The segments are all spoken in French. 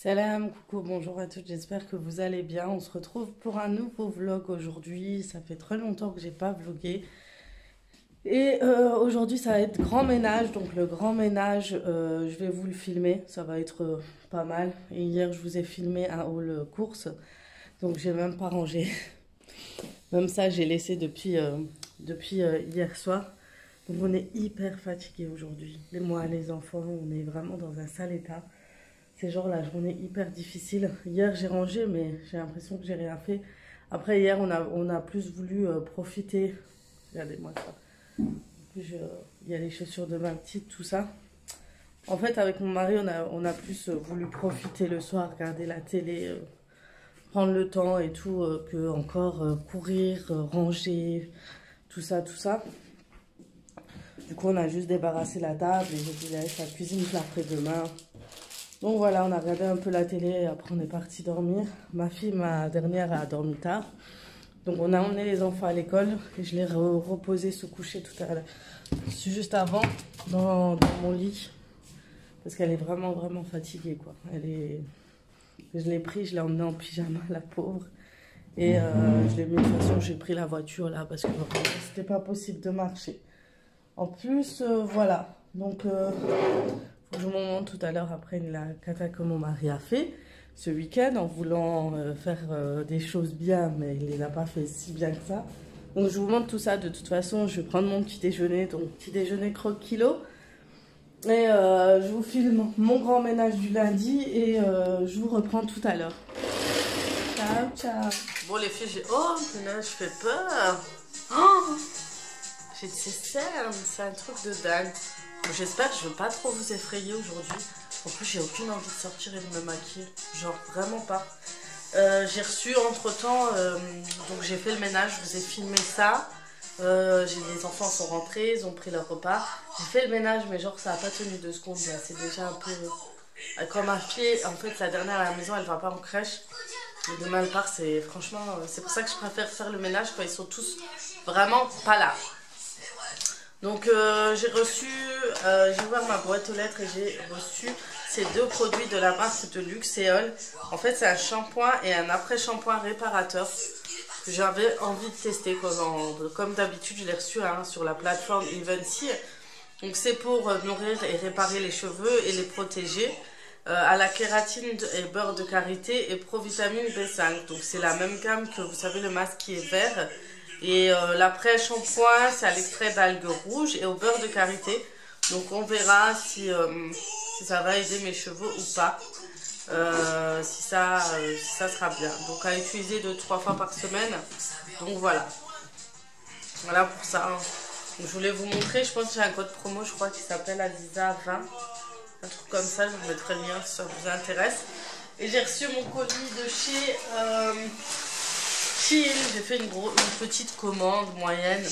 Salam, coucou, bonjour à toutes, j'espère que vous allez bien. On se retrouve pour un nouveau vlog aujourd'hui. Ça fait très longtemps que j'ai pas vlogué. Et aujourd'hui, ça va être grand ménage. Donc le grand ménage, je vais vous le filmer. Ça va être pas mal. Et hier, je vous ai filmé un haul course. Donc j'ai même pas rangé. Même ça, j'ai laissé depuis hier soir. Donc on est hyper fatigué aujourd'hui. Et moi, les enfants, on est vraiment dans un sale état. C'est genre la journée hyper difficile. Hier, j'ai rangé, mais j'ai l'impression que j'ai rien fait. Après, hier, on a plus voulu profiter. Regardez-moi ça. En plus, il y a les chaussures de ma petite, tout ça. En fait, avec mon mari, on a plus voulu profiter le soir, regarder la télé, prendre le temps et tout, que encore courir, ranger, tout ça, tout ça. Du coup, on a juste débarrassé la table et j'ai dit, la cuisine, je la ferai demain. Donc voilà, on a regardé un peu la télé et après on est parti dormir. Ma fille, ma dernière, a dormi tard. Donc on a emmené les enfants à l'école et je l'ai reposé se coucher tout à l'heure. Je suis juste avant dans mon lit parce qu'elle est vraiment fatiguée quoi. Je l'ai pris, je l'ai emmenée en pyjama, la pauvre. Et je l'ai mis de toute façon, j'ai pris la voiture là parce que c'était pas possible de marcher. En plus, voilà. Donc... je vous montre tout à l'heure après la cata que mon mari a fait ce week-end en voulant faire des choses bien, mais il ne les a pas fait si bien que ça. Donc je vous montre tout ça. De toute façon, je vais prendre mon petit déjeuner, donc petit déjeuner croque-kilo. Et je vous filme mon grand ménage du lundi et je vous reprends tout à l'heure. Ciao, ciao. Bon les filles, oh, punaise, je fais peur. Oh, j'ai de ces cernes, c'est un truc de dingue. J'espère que je ne vais pas trop vous effrayer aujourd'hui. En plus, j'ai aucune envie de sortir et de me maquiller. Genre, vraiment pas. J'ai reçu entre-temps... donc, j'ai fait le ménage. Je vous ai filmé ça. Les enfants sont rentrés. Ils ont pris leur repas. J'ai fait le ménage, mais genre, ça n'a pas tenu 2 secondes. C'est déjà un peu... Quand ma fille, en fait, la dernière à la maison, elle va pas en crèche. Et demain, elle part. Franchement, c'est pour ça que je préfère faire le ménage quand ils sont tous vraiment pas là. Donc j'ai ouvert ma boîte aux lettres et j'ai reçu ces 2 produits de la marque de Luxéol. En fait c'est un shampoing et un après-shampoing réparateur que j'avais envie de tester comme d'habitude. Je l'ai reçu sur la plateforme Invency. Donc c'est pour nourrir et réparer les cheveux et les protéger. À la kératine et beurre de karité et provitamine B5. Donc c'est la même gamme que vous savez le masque qui est vert. Et l'après-shampoing, c'est à l'extrait d'algues rouges et au beurre de karité. Donc on verra si ça va aider mes cheveux ou pas. Si ça sera bien. Donc à utiliser 2-3 fois par semaine. Donc voilà. Voilà pour ça. Donc, je voulais vous montrer, je pense que j'ai un code promo, je crois, qui s'appelle Aliza20. Un truc comme ça, je vous mettrai le lien si ça vous intéresse. Et j'ai reçu mon colis de chez... j'ai fait une petite commande moyenne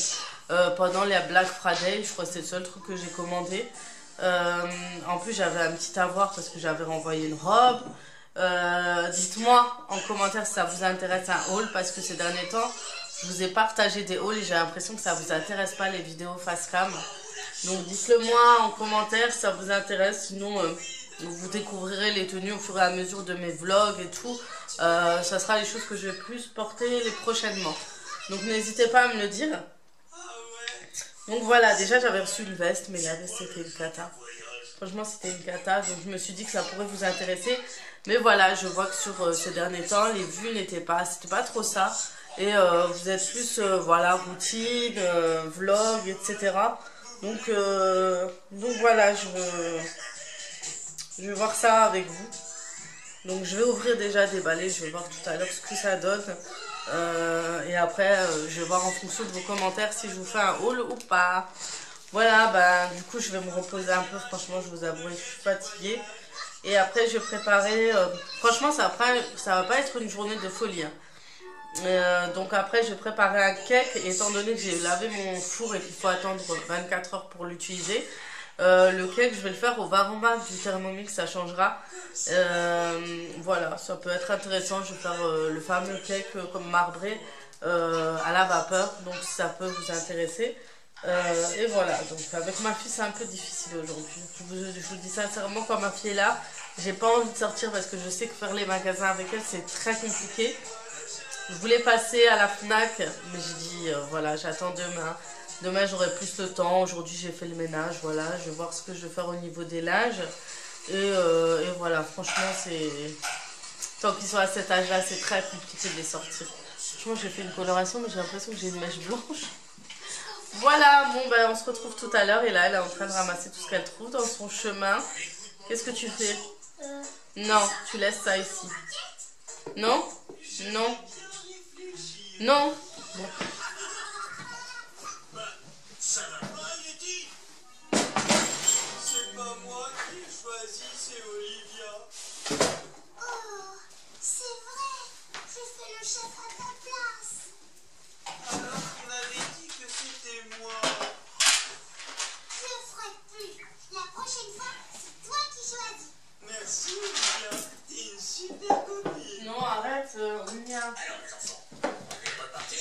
pendant les Black Friday. Je crois que c'est le seul truc que j'ai commandé. En plus, j'avais un petit avoir parce que j'avais renvoyé une robe. Dites-moi en commentaire si ça vous intéresse un haul parce que ces derniers temps, je vous ai partagé des hauls et j'ai l'impression que ça vous intéresse pas les vidéos face cam. Donc dites-le moi en commentaire si ça vous intéresse. Sinon, vous découvrirez les tenues au fur et à mesure de mes vlogs et tout. Ça sera les choses que je vais plus porter prochainement. Donc n'hésitez pas à me le dire. Donc voilà, déjà j'avais reçu une veste, mais la veste c'était une cata. Franchement c'était une cata, donc je me suis dit que ça pourrait vous intéresser. Mais voilà, je vois que sur ces derniers temps, les vues c'était pas trop ça. Et vous êtes plus, voilà, routine, vlog, etc. Donc voilà, je vais voir ça avec vous. Donc je vais ouvrir déjà, déballer, je vais voir tout à l'heure ce que ça donne. Et après, je vais voir en fonction de vos commentaires si je vous fais un haul ou pas. Voilà, bah du coup je vais me reposer un peu, franchement je vous avoue, je suis fatiguée. Et après je vais préparer, franchement ça va pas être une journée de folie. Donc après je vais préparer un cake, et étant donné que j'ai lavé mon four et qu'il faut attendre 24 heures pour l'utiliser. Le cake je vais le faire au varomate du Thermomix, ça changera. Voilà, ça peut être intéressant. Je vais faire le fameux cake comme marbré à la vapeur, donc ça peut vous intéresser. Et voilà, donc avec ma fille c'est un peu difficile aujourd'hui. Je vous dis sincèrement, quand ma fille est là, J'ai pas envie de sortir parce que je sais que faire les magasins avec elle, c'est très compliqué. Je voulais passer à la FNAC, mais j'ai dit, voilà, j'attends demain. Demain, j'aurai plus de temps. Aujourd'hui, j'ai fait le ménage, voilà. Je vais voir ce que je vais faire au niveau des linges. Et voilà, franchement, c'est... Tant qu'ils sont à cet âge-là, c'est très compliqué de les sortir. Franchement, j'ai fait une coloration, mais j'ai l'impression que j'ai une mèche blanche. Voilà, bon, ben, on se retrouve tout à l'heure. Et là, elle est en train de ramasser tout ce qu'elle trouve dans son chemin. Qu'est-ce que tu fais? Non, tu laisses ça ici. Non? Non? Non? Bon. Ça va pas, Yeti? C'est pas moi qui ai choisi, c'est Olivia. Oh, c'est vrai, j'ai fait le chef à ta place. Alors qu'on avait dit que c'était moi. Je ne ferai plus. La prochaine fois, c'est toi qui choisis. Merci, Olivia. T'es une super copine. Non, arrête, Mia. Alors, les enfants, on est reparti.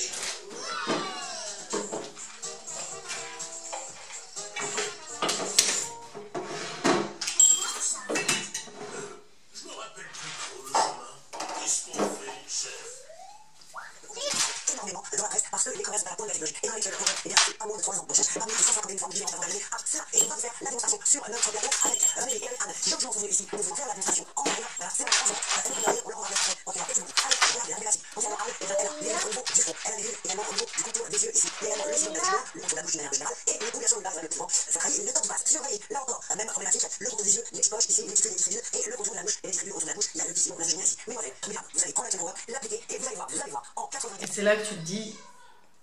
Je me rappelle plus trop le chemin. Qu'est-ce qu'on fait, chef? Énormément dans la presse parce que les commerces de la pointe de la technologie et dans lesquels il y a pas moins de 3 ans de recherche parmi les 151 formes différentes organisées à cela et on va faire la démonstration sur notre plateau avec Amélie et avec Anne. Chaque jour, vous venez ici, nous allons faire la démonstration en live. C'est la chanson, on leur envoie on fait la question avec la révélation. Concernant Anne, elle a les lèvres au niveau du front, elle a les yeux également au niveau du contour des yeux ici, et également le sillon naturel, le contour de la bouche générale et les populations de base le pouvant. Ça trahit le temps du passe. Surveillez, là encore, même problématique, le contour des yeux, les poches ici, les distributs et le contour de la bouche et les distributs autour de la bouche. Il y a le petit sillon, vous avez ici. Mais voilà, vous allez prendre la température, l'appliquer et vous allez voir, en 90. C'est là que tu te dis,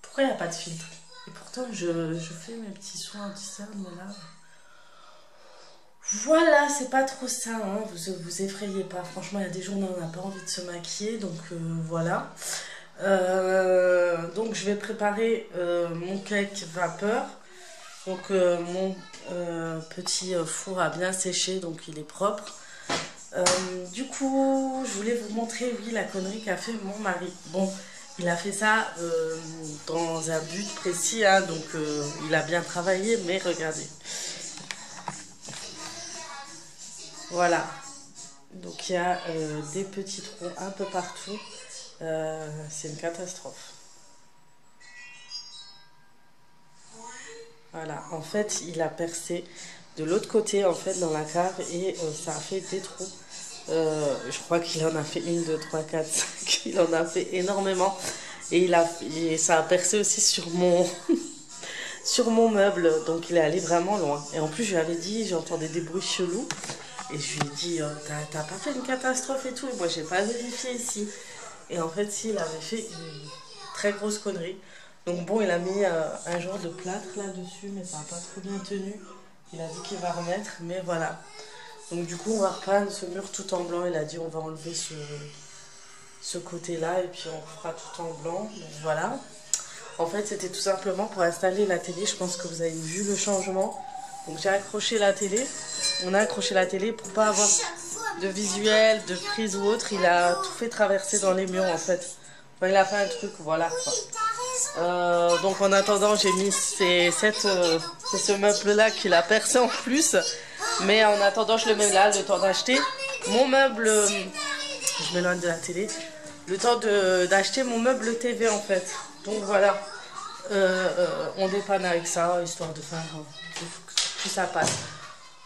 pourquoi il n'y a pas de filtre? Et pourtant, je fais mes petits soins anti-cerne, mais là... Voilà, c'est pas trop ça, hein. Vous effrayez pas. Franchement, il y a des journées où on n'a pas envie de se maquiller, donc voilà. Donc, je vais préparer mon cake vapeur. Donc, mon petit four a bien séché, donc il est propre. Du coup, je voulais vous montrer, oui, la connerie qu'a fait mon mari. Bon, il a fait ça dans un but précis, hein, donc il a bien travaillé, mais regardez. Voilà. Donc il y a des petits troncs un peu partout. C'est une catastrophe. Voilà, en fait, il a percé de l'autre côté, en fait, dans la cave, et ça a fait des trous. Je crois qu'il en a fait 1, 2, 3, 4, 5. Il en a fait énormément. Et ça a percé aussi sur mon, sur mon meuble. Donc il est allé vraiment loin. Et en plus, je lui avais dit, j'entendais des bruits chelous. Et je lui ai dit, t'as pas fait une catastrophe et tout? Et moi, j'ai pas vérifié ici. Et en fait, si, il avait fait une très grosse connerie. Donc bon, il a mis un genre de plâtre là-dessus, mais ça n'a pas trop bien tenu. Il a dit qu'il va remettre, mais voilà. Donc du coup, on va repeindre ce mur tout en blanc. Il a dit, on va enlever ce côté-là et puis on fera tout en blanc. Donc voilà. En fait, c'était tout simplement pour installer la télé. Je pense que vous avez vu le changement. Donc j'ai accroché la télé. On a accroché la télé pour pas avoir de visuel, de prise ou autre. Il a tout fait traverser dans les murs en fait. Enfin, il a fait un truc, voilà quoi. Donc en attendant, j'ai mis c'est ce meuble-là qu'il a percé en plus. Mais en attendant, je le mets là, le temps d'acheter mon meuble. Je m'éloigne de la télé. Le temps d'acheter mon meuble TV en fait. Donc voilà. On dépanne avec ça, histoire de faire que ça passe.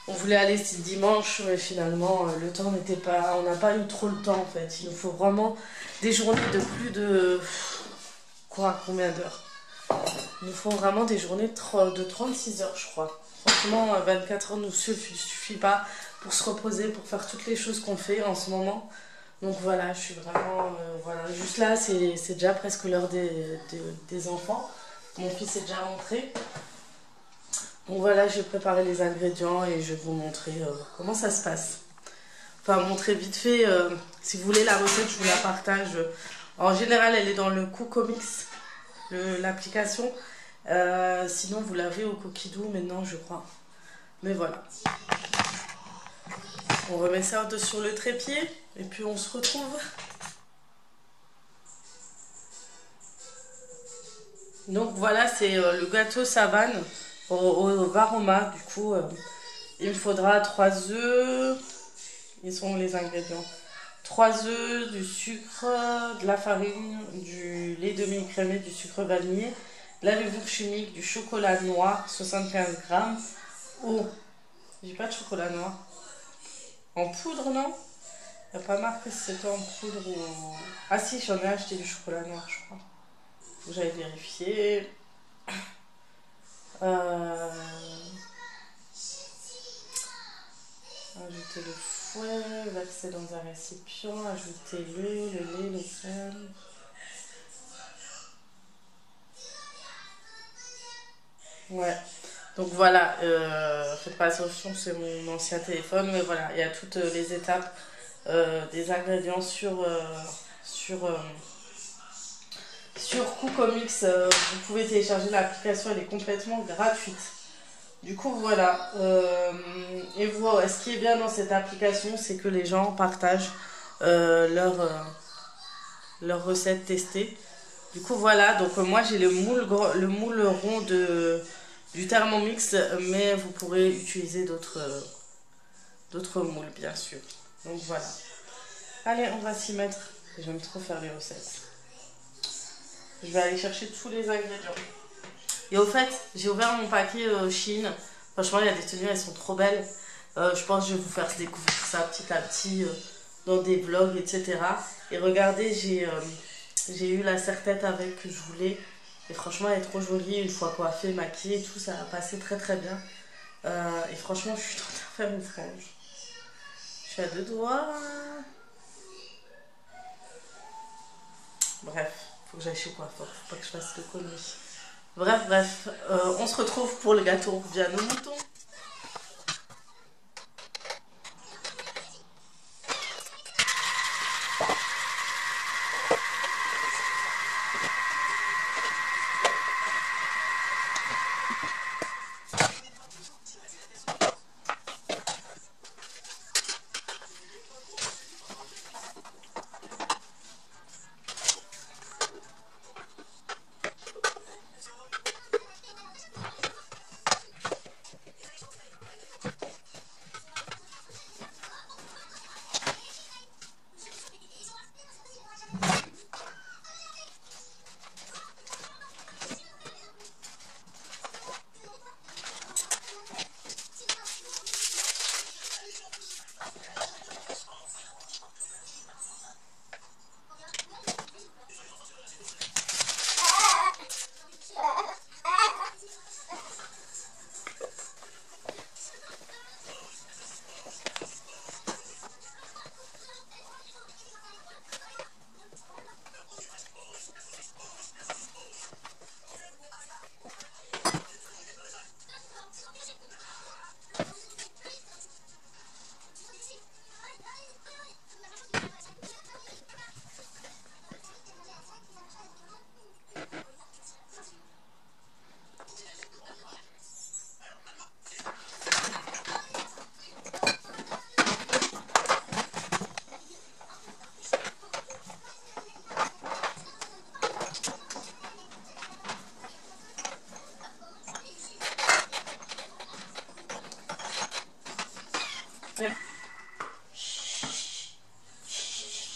On voulait aller ce dimanche, mais finalement, le temps n'était pas... On n'a pas eu trop le temps, en fait. Il nous faut vraiment des journées de plus de... Quoi? Combien d'heures? Il nous faut vraiment des journées de 36 heures, je crois. Franchement, 24 heures ne nous suffit pas pour se reposer, pour faire toutes les choses qu'on fait en ce moment. Donc voilà, je suis vraiment... voilà. Juste là, c'est déjà presque l'heure des enfants. Mon fils est déjà rentré. Donc voilà, j'ai préparé les ingrédients et je vais vous montrer comment ça se passe. Enfin, montrer vite fait. Si vous voulez la recette, je vous la partage. En général, elle est dans le Coocomix, l'application. Sinon, vous l'avez au Cookidoo maintenant, je crois. Mais voilà. On remet ça sur le trépied et puis on se retrouve. Donc voilà, c'est le gâteau Savane au Varoma. Du coup, il me faudra 3 œufs. Ils sont les ingrédients. 3 œufs, du sucre, de la farine, du lait demi-écrémé, du sucre vanillé, de la levure chimique, du chocolat noir, 75 grammes. Oh, j'ai pas de chocolat noir. En poudre, non? Il n'y a pas marqué si c'était en poudre ou... Ah si, j'en ai acheté du chocolat noir, je crois. Faut que j'aille vérifier. Ajouter le fouet, verser dans un récipient, ajouter l'œuf, le lait, le sel. Ouais, donc voilà, faites pas attention, c'est mon ancien téléphone, mais voilà, il y a toutes les étapes des ingrédients sur Cookomix. Vous pouvez télécharger l'application, elle est complètement gratuite. Du coup, voilà. Et voilà, ce qui est bien dans cette application, c'est que les gens partagent leurs recettes testées. Du coup, voilà. Donc, moi, j'ai le moule rond du Thermomix, mais vous pourrez utiliser d'autres moules, bien sûr. Donc, voilà. Allez, on va s'y mettre. J'aime trop faire les recettes. Je vais aller chercher tous les ingrédients. Et au fait, j'ai ouvert mon paquet Shein. Franchement, il y a des tenues, elles sont trop belles. Je pense que je vais vous faire découvrir ça petit à petit dans des vlogs, etc. Et regardez, j'ai eu la serre-tête avec que je voulais. Et franchement, elle est trop jolie. Une fois coiffée, maquillée et tout, ça a passé très très bien. Et franchement, je suis en train de faire une frange. Je suis à 2 doigts. Bref, faut que j'aille chez coiffeur. Faut pas que je fasse de conneries. Bref, on se retrouve pour le gâteau via nos moutons.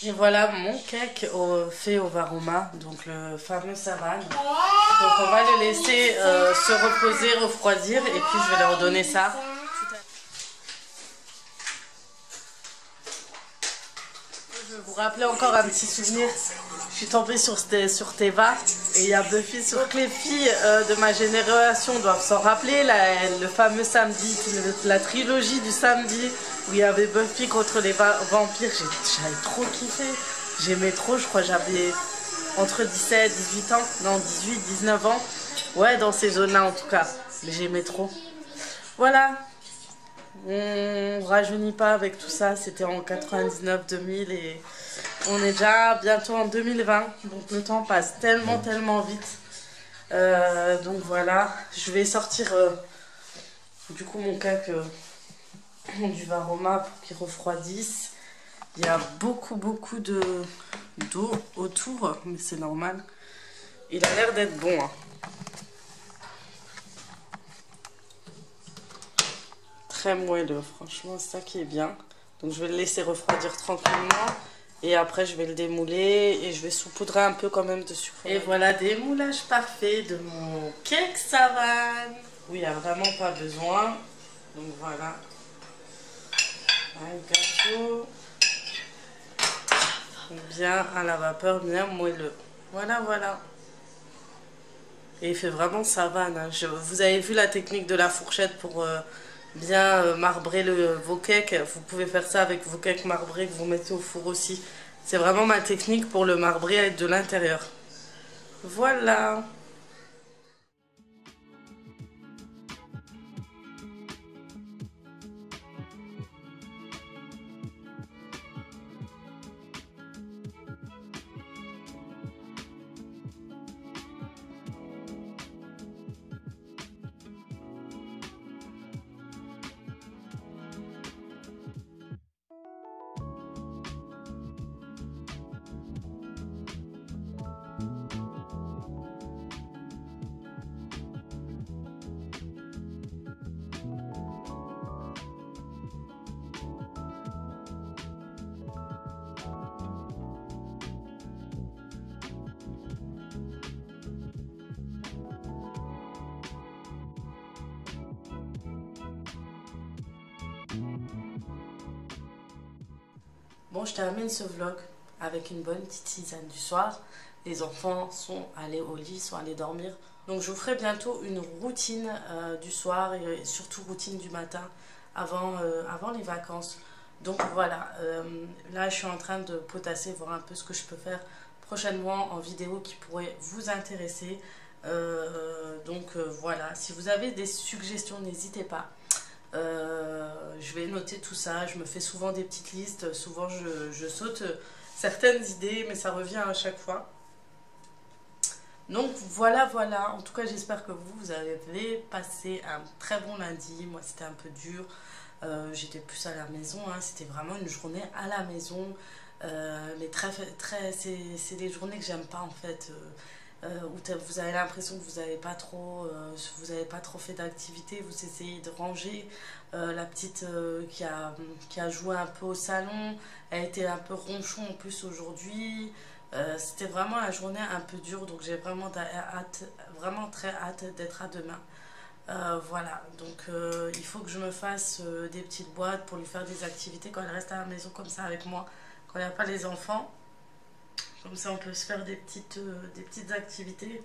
Et voilà mon cake fait au Varoma, donc le fameux savane. Donc on va le laisser se reposer, refroidir, et puis je vais leur donner ça. Je vais vous rappeler encore un petit souvenir. Je suis tombée sur Teva, et il y a Buffy. Sur que les filles de ma génération doivent s'en rappeler, le fameux samedi, la trilogie du samedi, où il y avait Buffy contre les vampires. J'avais trop kiffé, j'aimais trop. Je crois que j'avais entre 17 et 18 ans, non 18, 19 ans, ouais, dans ces zones-là en tout cas, mais j'aimais trop. Voilà, on rajeunit pas avec tout ça, c'était en 99-2000 et on est déjà bientôt en 2020, donc le temps passe tellement vite. Donc voilà, je vais sortir du coup mon cake du Varoma pour qu'il refroidisse. Il y a beaucoup d'eau autour, mais c'est normal. Il a l'air d'être bon, hein. Très moelleux, franchement, c'est ça qui est bien. Donc je vais le laisser refroidir tranquillement. Et après je vais le démouler et je vais saupoudrer un peu quand même de sucre. Et voilà, démoulage parfait de mon cake savane. Oui, il n'y a vraiment pas besoin. Donc voilà. Un gâteau. Bien à la vapeur, bien moelleux. Voilà, voilà. Et il fait vraiment savane. Hein. Vous avez vu la technique de la fourchette pour bien marbrer vos cakes. Vous pouvez faire ça avec vos cakes marbrés que vous mettez au four aussi. C'est vraiment ma technique pour le marbrer de l'intérieur. Voilà. Bon, je termine ce vlog avec une bonne petite tisane du soir. Les enfants sont allés au lit, sont allés dormir. Donc je vous ferai bientôt une routine du soir et surtout routine du matin avant les vacances. Donc voilà, là je suis en train de potasser, voir un peu ce que je peux faire prochainement en vidéo qui pourrait vous intéresser. Voilà, si vous avez des suggestions, n'hésitez pas. Je vais noter tout ça, je me fais souvent des petites listes, souvent je saute certaines idées, mais ça revient à chaque fois. Donc voilà, voilà, en tout cas j'espère que vous avez passé un très bon lundi. Moi c'était un peu dur, j'étais plus à la maison, hein. C'était vraiment une journée à la maison, mais c'est des journées que j'aime pas en fait. Où vous avez l'impression que vous n'avez pas trop fait d'activité, vous essayez de ranger. La petite qui a joué un peu au salon, elle était un peu ronchon en plus aujourd'hui. C'était vraiment la journée un peu dure, donc j'ai vraiment très hâte d'être à demain. Voilà, donc il faut que je me fasse des petites boîtes pour lui faire des activités quand elle reste à la maison comme ça avec moi, quand il n'y a pas les enfants. Comme ça on peut se faire des petites activités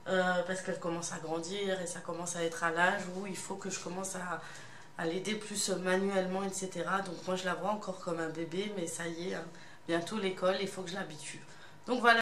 parce qu'elle commence à grandir et ça commence à être à l'âge où il faut que je commence à l'aider plus manuellement, etc. Donc moi je la vois encore comme un bébé, mais ça y est, hein, bientôt l'école, il faut que je l'habitue. Donc voilà.